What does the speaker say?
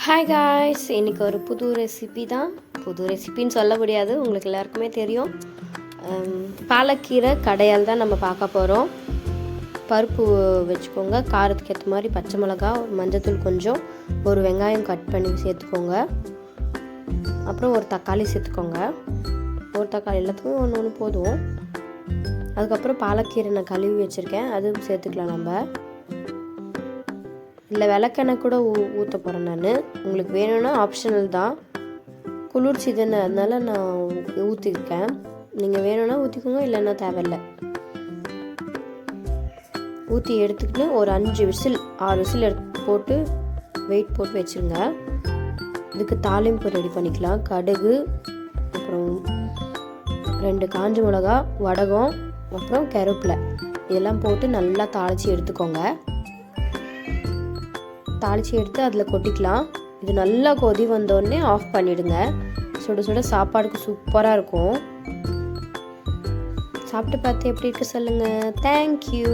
Hi guys, இன்றைக்கி ஒரு புது ரெசிபி தான். புது ரெசிபின்னு சொல்ல முடியாது, உங்களுக்கு எல்லாருக்குமே தெரியும். பாலக்கீரை கடையால் தான் நம்ம பார்க்க போகிறோம். பருப்பு வச்சுக்கோங்க, காரத்துக்கு ஏற்ற மாதிரி பச்சை மிளகா, மஞ்சத்தூள் கொஞ்சம், ஒரு வெங்காயம் கட் பண்ணி சேர்த்துக்கோங்க. அப்புறம் ஒரு தக்காளி சேர்த்துக்கோங்க. ஒரு தக்காளி எல்லாத்துக்கும் ஒன்று ஒன்று போதும். அதுக்கப்புறம் பாலக்கீரை நான் கழுவி வச்சுருக்கேன், அதுவும் சேர்த்துக்கலாம். நம்ம இல்லை விளக்கெண்ணெய் கூட ஊற்ற போகிறேன் நான். உங்களுக்கு வேணும்னா ஆப்ஷனல் தான், குளிர்ச்சி தானே, அதனால நான் ஊற்றிருக்கேன். நீங்கள் வேணும்னா ஊற்றிக்கோங்க, இல்லைன்னா தேவையில்லை. ஊற்றி எடுத்துக்கிட்டு ஒரு 5 விசில் 6 விசில் போட்டு வெயிட் போட்டு வச்சுருங்க. இதுக்கு தாளிம்பு ரெடி பண்ணிக்கலாம். கடுகு, அப்புறம் 2 காஞ்ச மிளகா, வடகம், அப்புறம் கருவேப்பிலை இதெல்லாம் போட்டு நல்லா தாளித்து எடுத்துக்கோங்க. தாளித்து எடுத்து அதில் கொட்டிக்கலாம். இது நல்லா கொதி வந்தோடனே ஆஃப் பண்ணிவிடுங்க. சுட சுட சாப்பாடுக்கு சூப்பராக இருக்கும். சாப்பிட்டு பார்த்து எப்படி இருக்கு சொல்லுங்கள். தேங்க்யூ.